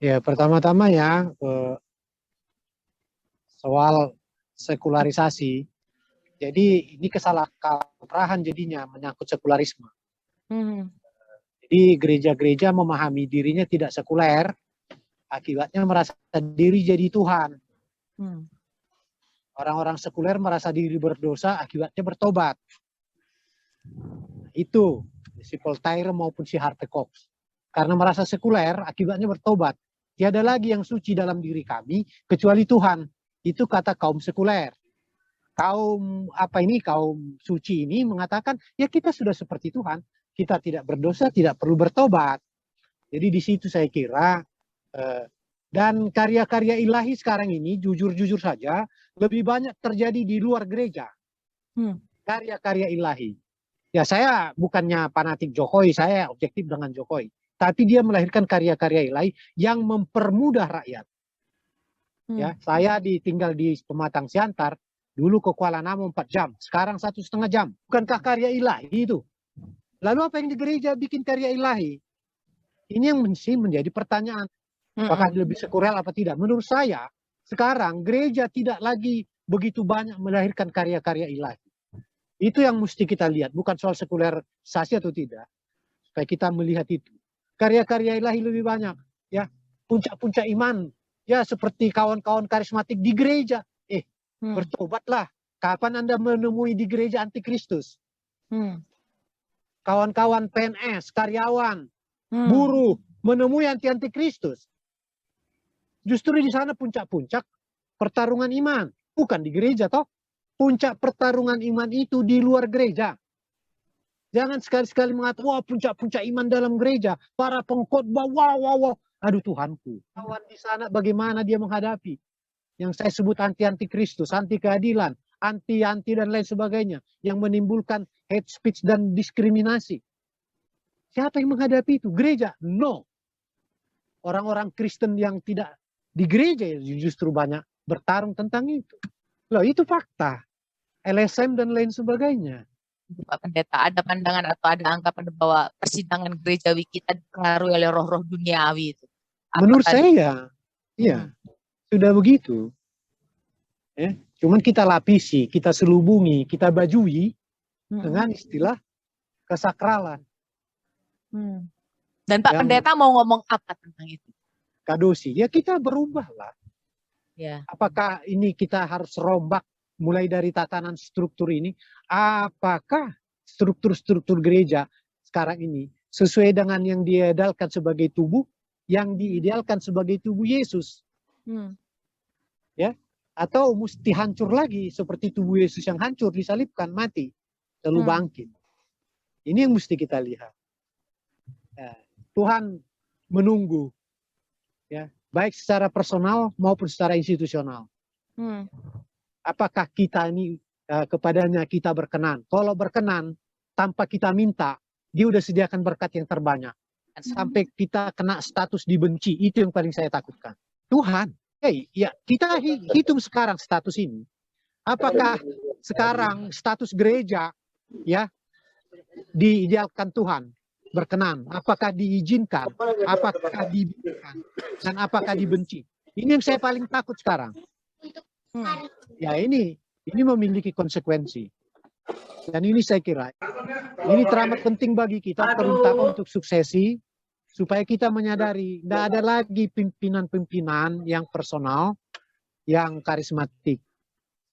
Ya, pertama-tama ya, soal sekularisasi. Jadi ini kesalah kaprahan jadinya menyangkut sekularisme. Hmm. Jadi gereja-gereja memahami dirinya tidak sekuler, akibatnya merasa diri jadi Tuhan. Hmm. Orang-orang sekuler merasa diri berdosa, akibatnya bertobat. Itu si Voltaire maupun si Harte Cox. Karena merasa sekuler, akibatnya bertobat. Tiada lagi yang suci dalam diri kami, kecuali Tuhan. Itu kata kaum sekuler. Kaum suci ini mengatakan, ya kita sudah seperti Tuhan. Kita tidak berdosa, tidak perlu bertobat. Jadi di situ saya kira, dan karya-karya ilahi sekarang ini, jujur-jujur saja, lebih banyak terjadi di luar gereja. Karya-karya ilahi. Ya saya bukannya fanatik Jokowi, saya objektif dengan Jokowi. Tapi dia melahirkan karya-karya ilahi yang mempermudah rakyat. Ya, saya tinggal di Pematang Siantar, dulu ke Kuala Namu 4 jam, sekarang 1,5 jam. Bukankah karya ilahi itu? Lalu apa yang di gereja bikin karya ilahi? Ini yang menjadi pertanyaan. Apakah lebih sekuler apa tidak? Menurut saya, sekarang gereja tidak lagi begitu banyak melahirkan karya-karya ilahi. Itu yang mesti kita lihat, bukan soal sekularisasi atau tidak. Supaya kita melihat itu. Karya-karya ilahi lebih banyak. Ya, puncak-puncak iman. Ya, seperti kawan-kawan karismatik di gereja. Bertobatlah. Kapan Anda menemui di gereja antikristus? Kawan-kawan PNS, karyawan, buruh, menemui anti-kristus. Justru di sana puncak-puncak pertarungan iman. Bukan di gereja, toh. Puncak pertarungan iman itu di luar gereja. Jangan sekali-sekali mengatakan, wah puncak-puncak iman dalam gereja. Para pengkhotbah, wow. Aduh Tuhanku. Kawan di sana bagaimana dia menghadapi. Yang saya sebut anti-kristus, anti keadilan, anti-anti dan lain sebagainya. Yang menimbulkan hate speech dan diskriminasi. Siapa yang menghadapi itu? Gereja? No. Orang-orang Kristen yang tidak di gereja justru banyak bertarung tentang itu. Loh, itu fakta. LSM dan lain sebagainya. Pak Pendeta, ada pandangan atau ada anggapan bahwa persidangan gerejawi kita dipengaruhi oleh roh-roh duniawi itu? Menurut saya, iya, sudah begitu. Cuman kita lapisi, kita selubungi, kita bajui dengan istilah kesakralan. Dan Pak Pendeta mau ngomong apa tentang itu? Kadosi, ya kita berubahlah. Ya. Apakah ini kita harus rombak mulai dari tatanan struktur ini? Apakah struktur-struktur gereja sekarang ini sesuai dengan yang diidealkan sebagai tubuh, yang diidealkan sebagai tubuh Yesus? Ya, atau mesti hancur lagi seperti tubuh Yesus yang hancur, disalibkan, mati, lalu bangkit. Ini yang mesti kita lihat. Ya, Tuhan menunggu, ya, baik secara personal maupun secara institusional. Apakah kita ini kepadanya kita berkenan? Kalau berkenan tanpa kita minta, dia udah sediakan berkat yang terbanyak. Sampai kita kena status dibenci, itu yang paling saya takutkan. Tuhan, ya kita hitung sekarang status ini. Apakah sekarang status gereja ya diidealkan Tuhan? Berkenan, apakah diizinkan, apakah dibiarkan, dan apakah dibenci? Ini yang saya paling takut sekarang. Ya ini memiliki konsekuensi. Dan ini saya kira, ini teramat penting bagi kita, terutama untuk suksesi, supaya kita menyadari, tidak ada lagi pimpinan-pimpinan yang personal, yang karismatik.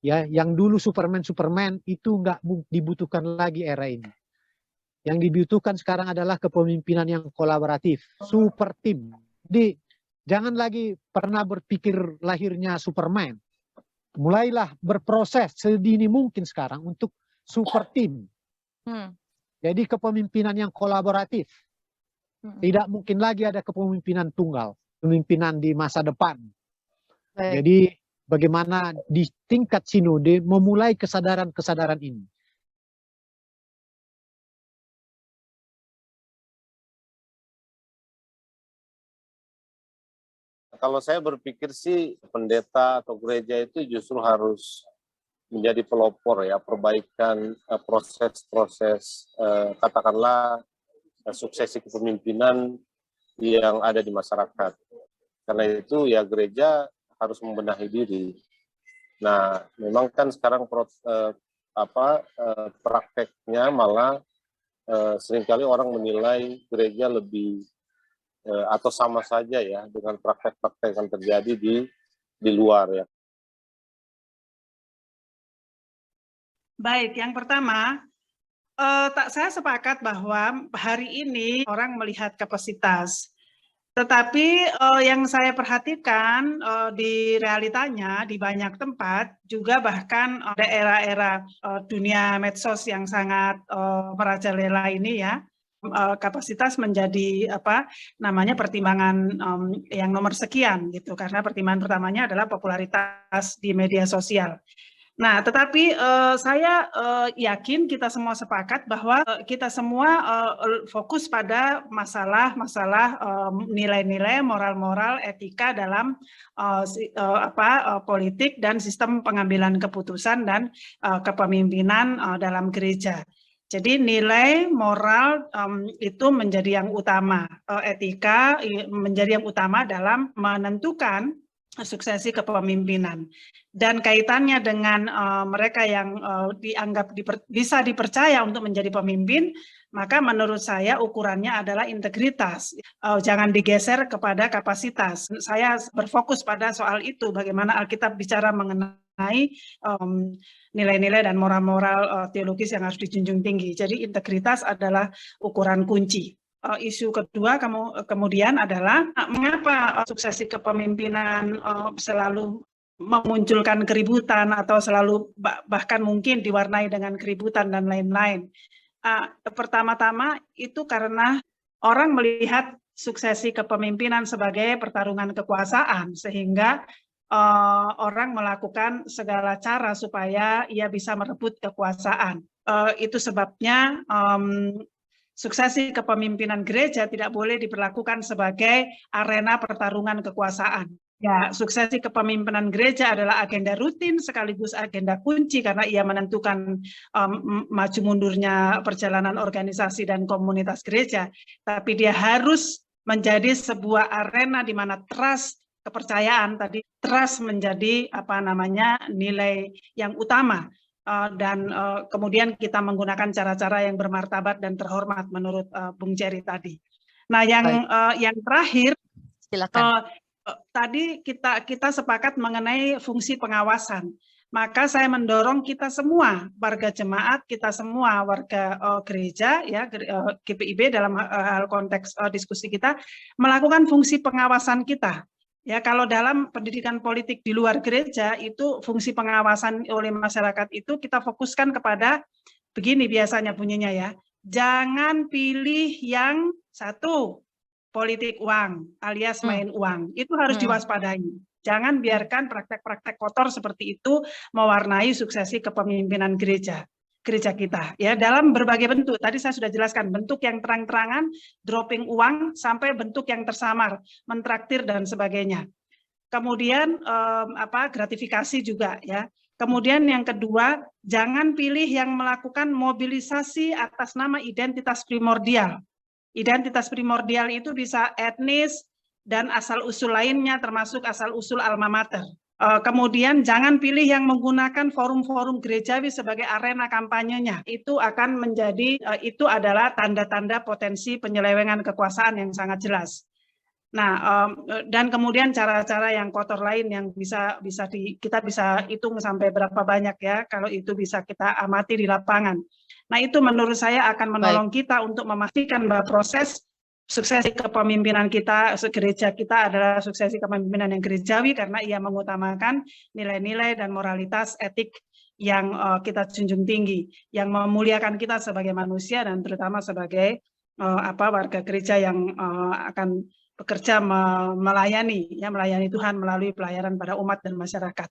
Ya, yang dulu Superman itu nggak dibutuhkan lagi era ini. Yang dibutuhkan sekarang adalah kepemimpinan yang kolaboratif, super team. Jadi jangan lagi pernah berpikir lahirnya Superman. Mulailah berproses sedini mungkin sekarang untuk super team. Jadi kepemimpinan yang kolaboratif. Tidak mungkin lagi ada kepemimpinan tunggal, kepemimpinan di masa depan. Jadi bagaimana di tingkat sinode memulai kesadaran-kesadaran ini. Kalau saya berpikir sih pendeta atau gereja itu justru harus menjadi pelopor ya perbaikan proses-proses katakanlah suksesi kepemimpinan yang ada di masyarakat. Karena itu ya gereja harus membenahi diri. Nah, memang kan sekarang prakteknya malah seringkali orang menilai gereja lebih atau sama saja ya dengan praktek-praktek yang terjadi di luar ya. Baik, yang pertama, saya sepakat bahwa hari ini orang melihat kapasitas. Tetapi yang saya perhatikan di realitanya di banyak tempat juga bahkan ada era-era dunia medsos yang sangat merajalela ini ya, kapasitas menjadi pertimbangan yang nomor sekian gitu, karena pertimbangan pertamanya adalah popularitas di media sosial. Nah, tetapi saya yakin kita semua sepakat bahwa kita semua fokus pada masalah-masalah nilai-nilai, moral-moral, etika dalam politik dan sistem pengambilan keputusan dan kepemimpinan dalam gereja. Jadi nilai moral itu menjadi yang utama, etika menjadi yang utama dalam menentukan suksesi kepemimpinan. Dan kaitannya dengan mereka yang dianggap bisa dipercaya untuk menjadi pemimpin, maka menurut saya ukurannya adalah integritas. Jangan digeser kepada kapasitas. Saya berfokus pada soal itu, bagaimana Alkitab bicara mengenai nilai-nilai dan moral-moral teologis yang harus dijunjung tinggi. Jadi integritas adalah ukuran kunci. Isu kedua kemudian adalah mengapa suksesi kepemimpinan selalu memunculkan keributan atau selalu bahkan mungkin diwarnai dengan keributan dan lain-lain. Pertama-tama itu karena orang melihat suksesi kepemimpinan sebagai pertarungan kekuasaan, sehingga orang melakukan segala cara supaya ia bisa merebut kekuasaan. Itu sebabnya suksesi kepemimpinan gereja tidak boleh diperlakukan sebagai arena pertarungan kekuasaan. Ya, suksesi kepemimpinan gereja adalah agenda rutin sekaligus agenda kunci karena ia menentukan maju mundurnya perjalanan organisasi dan komunitas gereja. Tapi dia harus menjadi sebuah arena di mana trust, kepercayaan tadi, trust menjadi nilai yang utama. Dan kemudian kita menggunakan cara-cara yang bermartabat dan terhormat menurut Bung Jerry tadi. Nah, yang terakhir, silakan. Tadi kita sepakat mengenai fungsi pengawasan. Maka saya mendorong kita semua, warga jemaat, kita semua warga gereja, ya GPIB dalam hal konteks diskusi kita, melakukan fungsi pengawasan kita. Ya, kalau dalam pendidikan politik di luar gereja itu fungsi pengawasan oleh masyarakat itu kita fokuskan kepada begini biasanya bunyinya ya. Jangan pilih yang satu politik uang alias main uang. Itu harus diwaspadai. Jangan biarkan praktek-praktek kotor seperti itu mewarnai suksesi kepemimpinan gereja kita ya, dalam berbagai bentuk. Tadi saya sudah jelaskan bentuk yang terang-terangan, dropping uang, sampai bentuk yang tersamar, mentraktir dan sebagainya. Kemudian gratifikasi juga ya. Kemudian yang kedua, jangan pilih yang melakukan mobilisasi atas nama identitas primordial. Identitas primordial itu bisa etnis dan asal-usul lainnya, termasuk asal-usul alma mater. Kemudian jangan pilih yang menggunakan forum-forum gerejawi sebagai arena kampanyenya. Itu akan menjadi, itu adalah tanda-tanda potensi penyelewengan kekuasaan yang sangat jelas. Nah, dan kemudian cara-cara yang kotor lain yang kita bisa hitung sampai berapa banyak ya, kalau itu bisa kita amati di lapangan. Nah, itu menurut saya akan menolong kita untuk memastikan bahwa proses suksesi kepemimpinan kita, gereja kita adalah suksesi kepemimpinan yang gerejawi karena ia mengutamakan nilai-nilai dan moralitas etik yang kita junjung tinggi, yang memuliakan kita sebagai manusia dan terutama sebagai warga gereja yang akan bekerja melayani Tuhan melalui pelayanan pada umat dan masyarakat.